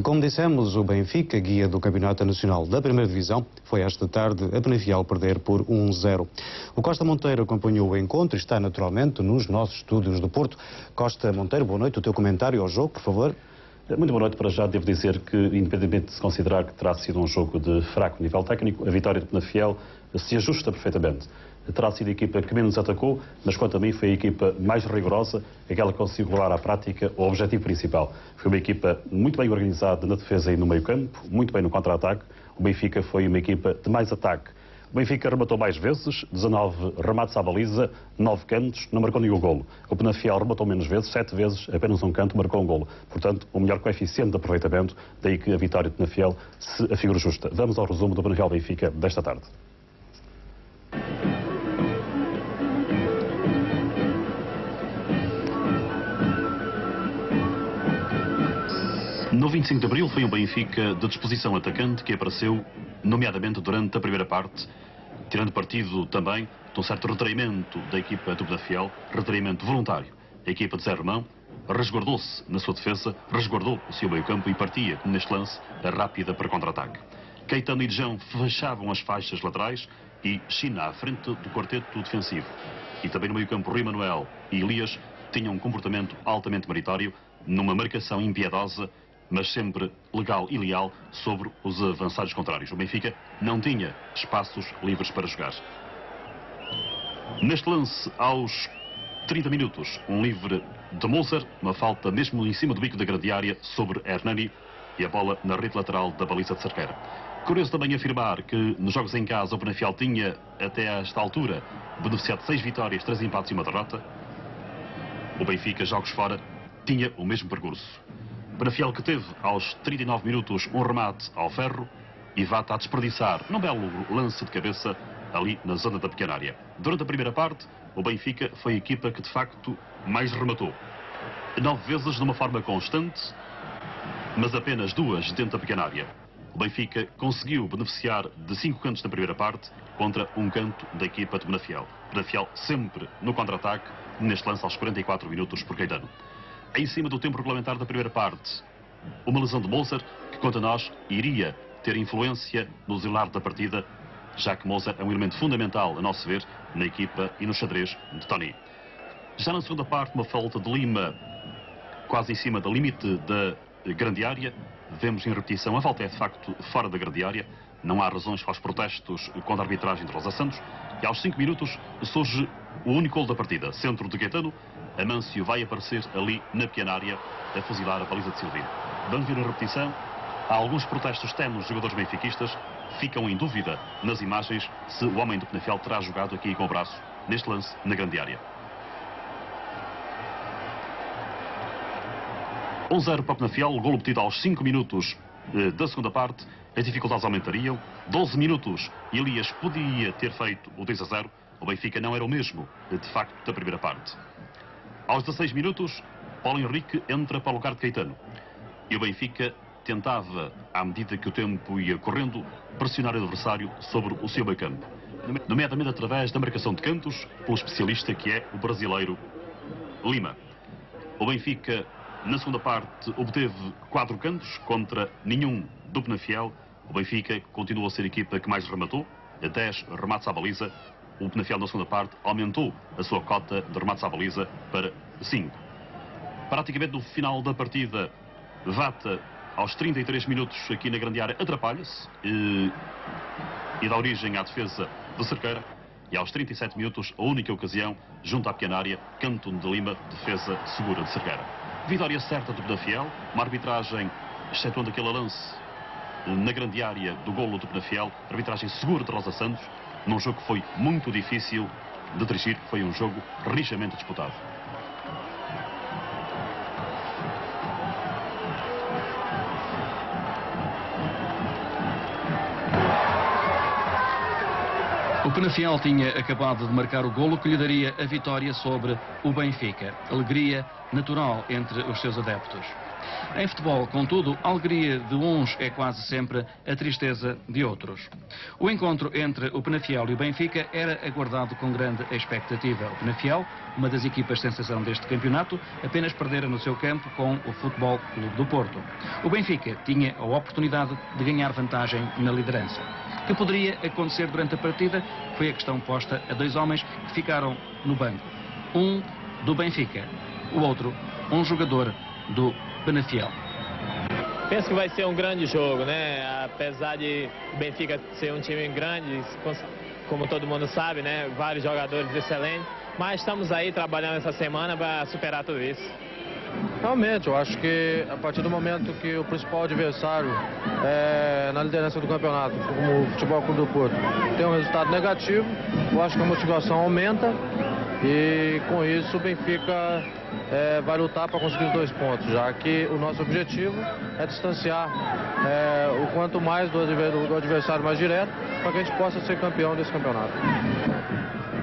Como dissemos, o Benfica, guia do Campeonato Nacional da Primeira Divisão, foi esta tarde a Penafiel perder por 1-0. O Costa Monteiro acompanhou o encontro e está naturalmente nos nossos estúdios do Porto. Costa Monteiro, boa noite. O teu comentário ao jogo, por favor. Muito boa noite. Para já devo dizer que, independentemente de se considerar que terá sido um jogo de fraco nível técnico, a vitória de Penafiel se ajusta perfeitamente. Terá sido a equipa que menos atacou, mas quanto a mim foi a equipa mais rigorosa, aquela que conseguiu levar à prática o objetivo principal. Foi uma equipa muito bem organizada na defesa e no meio campo, muito bem no contra-ataque. O Benfica foi uma equipa de mais ataque. O Benfica rematou mais vezes, 19 remates à baliza, 9 cantos, não marcou nenhum golo. O Penafiel rematou menos vezes, 7 vezes, apenas um canto, marcou um golo. Portanto, o melhor coeficiente de aproveitamento, daí que a vitória de Penafiel se afigura justa. Vamos ao resumo do Penafiel-Benfica desta tarde. No 25 de Abril foi um Benfica de disposição atacante que apareceu, nomeadamente durante a primeira parte, tirando partido também de um certo retraimento da equipa do Penafiel, retraimento voluntário. A equipa de Zé Romão resguardou-se na sua defesa, resguardou o seu meio-campo e partia, como neste lance, a rápida para contra-ataque. Caetano e Dejão fechavam as faixas laterais e China à frente do quarteto defensivo. E também no meio-campo Rui Manuel e Elias tinham um comportamento altamente meritório, numa marcação impiedosa, mas sempre legal e leal sobre os avançados contrários. O Benfica não tinha espaços livres para jogar. Neste lance, aos 30 minutos, um livre de Moser, uma falta mesmo em cima do bico da grande área sobre Hernani e a bola na rede lateral da baliza de Cerqueira. Curioso também afirmar que nos jogos em casa o Penafiel tinha, até esta altura, beneficiado de 6 vitórias, 3 empates e uma derrota. O Benfica, jogos fora, tinha o mesmo percurso. Penafiel que teve aos 39 minutos um remate ao ferro e Vata a desperdiçar num belo lance de cabeça ali na zona da pequena área. Durante a primeira parte, o Benfica foi a equipa que de facto mais rematou. 9 vezes de uma forma constante, mas apenas 2 dentro da pequena área. O Benfica conseguiu beneficiar de 5 cantos na primeira parte contra um canto da equipa de Penafiel. Penafiel sempre no contra-ataque, neste lance aos 44 minutos por Caetano. Em cima do tempo regulamentar da primeira parte, uma lesão de Moser, que quanto a nós iria ter influência no desenrolar da partida, já que Moser é um elemento fundamental, a nosso ver, na equipa e no xadrez de Tony. Já na segunda parte, uma falta de Lima, quase em cima do limite da grande área. Vemos em repetição, a falta é de facto fora da grande área. Não há razões para os protestos contra a arbitragem de Rosa Santos. E aos 5 minutos surge o único golo da partida. Centro de Caetano. Amâncio vai aparecer ali na pequena área a fuzilar a baliza de Silvino. Vamos ver a repetição. Há alguns protestos tenos dos jogadores benfiquistas. Ficam em dúvida nas imagens se o homem do Penafiel terá jogado aqui com o braço neste lance na grande área. 1-0 para o Penafiel, o golo obtido aos 5 minutos da segunda parte. As dificuldades aumentariam. 12 minutos, Elias podia ter feito o 2-0. O Benfica não era o mesmo, de facto, da primeira parte. Aos 16 minutos, Paulo Henrique entra para o lugar de Caetano. E o Benfica tentava, à medida que o tempo ia correndo, pressionar o adversário sobre o seu meio-campo. Nomeadamente através da marcação de cantos, pelo especialista que é o brasileiro Lima. O Benfica, na segunda parte, obteve 4 cantos contra nenhum do Penafiel. O Benfica continua a ser a equipa que mais rematou, 10 remates à baliza. O Penafiel, na segunda parte, aumentou a sua cota de remates à baliza para 5. Praticamente no final da partida, Vata, aos 33 minutos aqui na grande área, atrapalha-se e dá origem à defesa de Cerqueira. E aos 37 minutos, a única ocasião, junto à pequena área, canto de Lima, defesa segura de Cerqueira. Vitória certa do Penafiel, uma arbitragem, excetuando aquele lance na grande área do golo do Penafiel, arbitragem segura de Rosa Santos, num jogo que foi muito difícil de dirigir, foi um jogo rijamente disputado. O Penafiel tinha acabado de marcar o golo que lhe daria a vitória sobre o Benfica. Alegria natural entre os seus adeptos. Em futebol, contudo, a alegria de uns é quase sempre a tristeza de outros. O encontro entre o Penafiel e o Benfica era aguardado com grande expectativa. O Penafiel, uma das equipas sensação deste campeonato, apenas perdera no seu campo com o Futebol Clube do Porto. O Benfica tinha a oportunidade de ganhar vantagem na liderança. O que poderia acontecer durante a partida foi a questão posta a dois homens que ficaram no banco. Um do Benfica, o outro, um jogador do Penafiel. Penso que vai ser um grande jogo, né? Apesar de o Benfica ser um time grande, como todo mundo sabe, né? Vários jogadores excelentes, mas estamos aí trabalhando essa semana para superar tudo isso. Realmente, eu acho que a partir do momento que o principal adversário na liderança do campeonato, como o Futebol Clube do Porto, tem um resultado negativo, eu acho que a motivação aumenta e com isso o Benfica vai lutar para conseguir os 2 pontos, já que o nosso objetivo é distanciar o quanto mais do adversário mais direto, para que a gente possa ser campeão desse campeonato.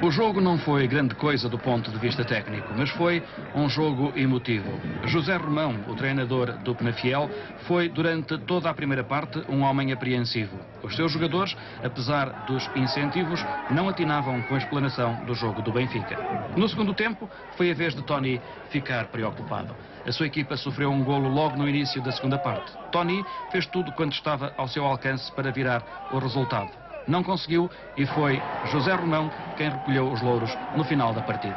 O jogo não foi grande coisa do ponto de vista técnico, mas foi um jogo emotivo. José Romão, o treinador do Penafiel, foi durante toda a primeira parte um homem apreensivo. Os seus jogadores, apesar dos incentivos, não atinavam com a explanação do jogo do Benfica. No segundo tempo, foi a vez de Tony ficar preocupado. A sua equipa sofreu um golo logo no início da segunda parte. Tony fez tudo quanto estava ao seu alcance para virar o resultado. Não conseguiu e foi José Romão quem recolheu os louros no final da partida.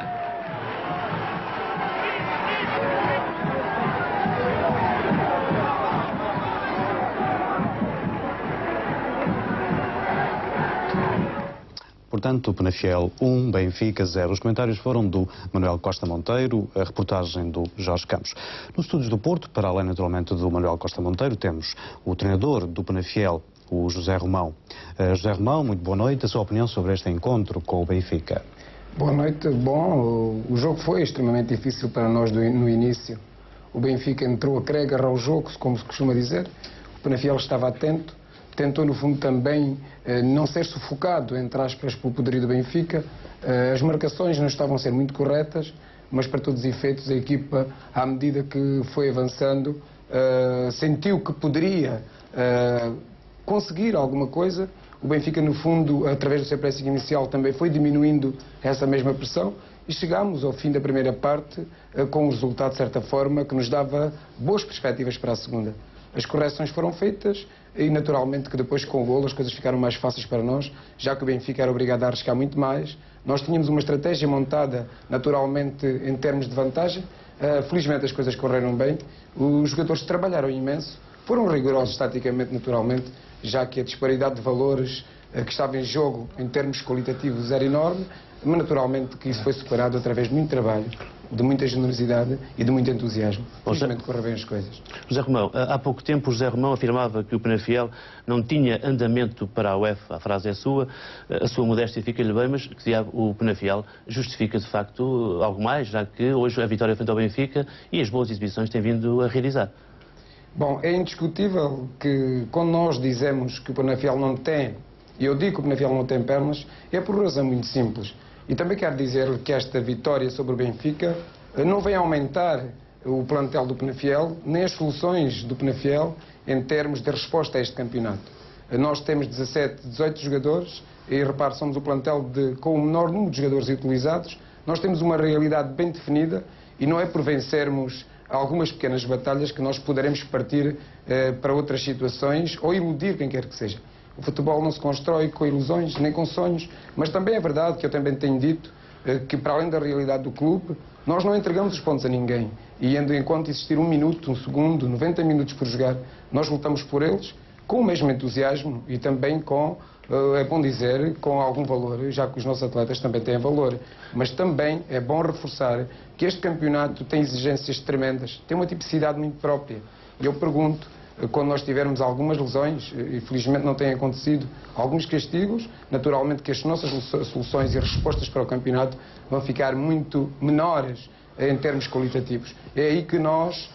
Portanto, Penafiel 1, Benfica 0. Os comentários foram do Manuel Costa Monteiro, a reportagem do Jorge Campos. Nos estúdios do Porto, para além naturalmente do Manuel Costa Monteiro, temos o treinador do Penafiel, o José Romão. José Romão, muito boa noite. A sua opinião sobre este encontro com o Benfica? Boa noite. Bom, o jogo foi extremamente difícil para nós no início. O Benfica entrou a querer agarrar o jogo, como se costuma dizer. O Penafiel estava atento. Tentou, no fundo, também não ser sufocado, entre aspas, pelo poderio do Benfica. As marcações não estavam a ser muito corretas, mas para todos os efeitos a equipa, à medida que foi avançando, sentiu que poderia conseguir alguma coisa. O Benfica, no fundo, através do seu pressing inicial, também foi diminuindo essa mesma pressão e chegámos ao fim da primeira parte com um resultado, de certa forma, que nos dava boas perspectivas para a segunda. As correções foram feitas e, naturalmente, que depois com o golo as coisas ficaram mais fáceis para nós, já que o Benfica era obrigado a arriscar muito mais. Nós tínhamos uma estratégia montada, naturalmente, em termos de vantagem. Felizmente as coisas correram bem. Os jogadores trabalharam imenso, foram rigorosos taticamente, naturalmente, já que a disparidade de valores que estava em jogo em termos qualitativos era enorme, mas naturalmente que isso foi superado através de muito trabalho, de muita generosidade e de muito entusiasmo. Felizmente correram bem as coisas. José Romão, há pouco tempo o José Romão afirmava que o Penafiel não tinha andamento para a UEFA. A frase é sua, a sua modéstia fica-lhe bem, mas que o Penafiel justifica de facto algo mais, já que hoje a vitória frente ao Benfica e as boas exibições têm vindo a realizar. Bom, é indiscutível que quando nós dizemos que o Penafiel não tem, e eu digo que o Penafiel não tem pernas, é por razão muito simples. E também quero dizer que esta vitória sobre o Benfica não vem aumentar o plantel do Penafiel, nem as soluções do Penafiel em termos de resposta a este campeonato. Nós temos 17, 18 jogadores, e repare, somos o plantel com o menor número de jogadores utilizados. Nós temos uma realidade bem definida e não é por vencermos algumas pequenas batalhas que nós poderemos partir para outras situações ou iludir quem quer que seja. O futebol não se constrói com ilusões nem com sonhos, mas também é verdade que eu também tenho dito que, para além da realidade do clube, nós não entregamos os pontos a ninguém. E enquanto existir 1 minuto, 1 segundo, 90 minutos por jogar, nós lutamos por eles com o mesmo entusiasmo e também com, é bom dizer, com algum valor, já que os nossos atletas também têm valor. Mas também é bom reforçar que este campeonato tem exigências tremendas, tem uma tipicidade muito própria. E eu pergunto, quando nós tivermos algumas lesões, e felizmente não tem acontecido, alguns castigos, naturalmente que as nossas soluções e respostas para o campeonato vão ficar muito menores em termos qualitativos. É aí que nós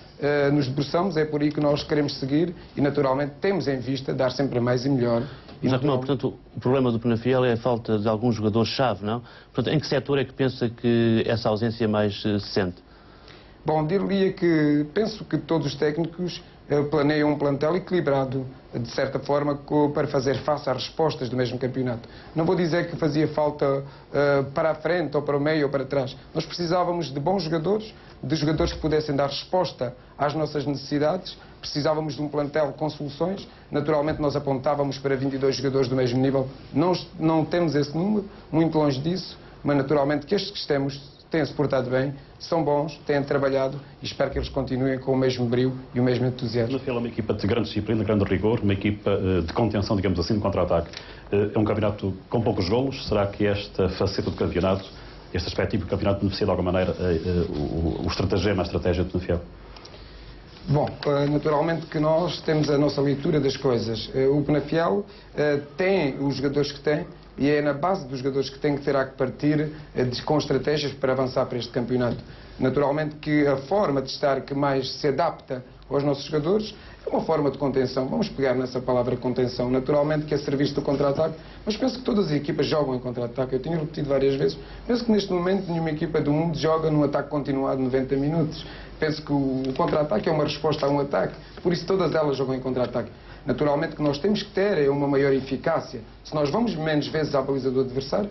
nos debruçamos, é por aí que nós queremos seguir e naturalmente temos em vista dar sempre mais e melhor. Não, portanto, o problema do Penafiel é a falta de alguns jogadores-chave, não? Portanto, em que setor é que pensa que essa ausência mais se sente? Bom, diria que penso que todos os técnicos planeiam um plantel equilibrado, de certa forma, para fazer face às respostas do mesmo campeonato. Não vou dizer que fazia falta para a frente, ou para o meio, ou para trás. Nós precisávamos de bons jogadores, de jogadores que pudessem dar resposta às nossas necessidades. Precisávamos de um plantel com soluções. Naturalmente, nós apontávamos para 22 jogadores do mesmo nível. Não temos esse número, muito longe disso, mas naturalmente que estes que temos têm-se portado bem, são bons, têm trabalhado e espero que eles continuem com o mesmo brio e o mesmo entusiasmo. É uma equipa de grande disciplina, de grande rigor, uma equipa de contenção, digamos assim, de contra-ataque. É um campeonato com poucos golos. Será que esta faceta do campeonato, este aspecto tipo do campeonato, beneficia de alguma maneira o estratagema, a estratégia do Penafiel? Bom, naturalmente que nós temos a nossa leitura das coisas. O Penafiel tem os jogadores que tem, e é na base dos jogadores que tem que terá que partir com estratégias para avançar para este campeonato. Naturalmente que a forma de estar que mais se adapta aos nossos jogadores é uma forma de contenção. Vamos pegar nessa palavra contenção. Naturalmente que é serviço do contra-ataque, mas penso que todas as equipas jogam em contra-ataque. Eu tenho repetido várias vezes. Penso que neste momento nenhuma equipa do mundo joga num ataque continuado de 90 minutos. Penso que o contra-ataque é uma resposta a um ataque. Por isso todas elas jogam em contra-ataque. Naturalmente que nós temos que ter uma maior eficácia. Se nós vamos menos vezes à baliza do adversário,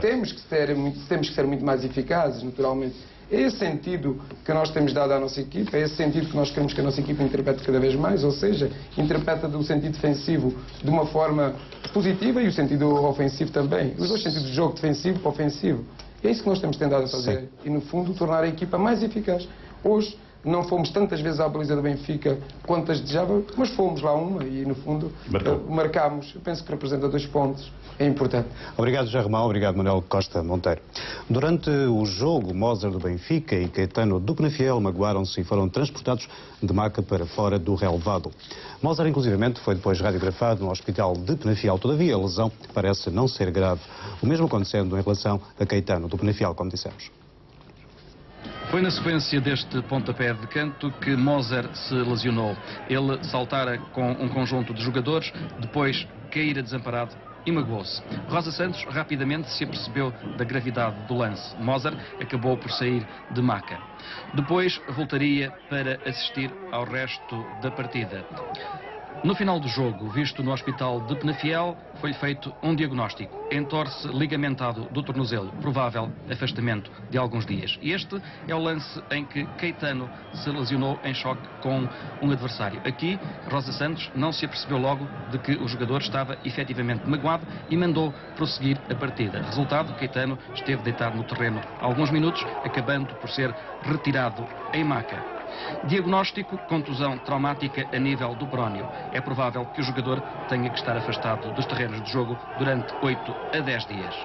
temos que ser muito mais eficazes, naturalmente. É esse sentido que nós temos dado à nossa equipa, é esse sentido que nós queremos que a nossa equipa interprete cada vez mais, ou seja, interpreta do sentido defensivo de uma forma positiva e o sentido ofensivo também. Os dois sentidos de jogo, defensivo e ofensivo. É isso que nós temos tentado a fazer. Sim. E, no fundo, tornar a equipa mais eficaz. Hoje, não fomos tantas vezes à baliza do Benfica quantas desejávamos, mas fomos lá uma e, no fundo, marcámos. Eu penso que representa 2 pontos. É importante. Obrigado, José Romão. Obrigado, Manuel Costa Monteiro. Durante o jogo, Mozart do Benfica e Caetano do Penafiel magoaram-se e foram transportados de maca para fora do relevado. Mozart, inclusivamente, foi depois radiografado no hospital de Penafiel. Todavia, a lesão parece não ser grave. O mesmo acontecendo em relação a Caetano do Penafiel, como dissemos. Foi na sequência deste pontapé de canto que Mozart se lesionou. Ele saltara com um conjunto de jogadores, depois caíra desamparado e magoou-se. Rosa Santos rapidamente se apercebeu da gravidade do lance. Mozart acabou por sair de maca. Depois voltaria para assistir ao resto da partida. No final do jogo, visto no hospital de Penafiel, foi-lhe feito um diagnóstico. Entorse ligamentado do tornozelo, provável afastamento de alguns dias. E este é o lance em que Caetano se lesionou em choque com um adversário. Aqui, Rosa Santos não se apercebeu logo de que o jogador estava efetivamente magoado e mandou prosseguir a partida. Resultado, Caetano esteve deitado no terreno há alguns minutos, acabando por ser retirado em maca. Diagnóstico: contusão traumática a nível do perónio. É provável que o jogador tenha que estar afastado dos terrenos de jogo durante 8 a 10 dias.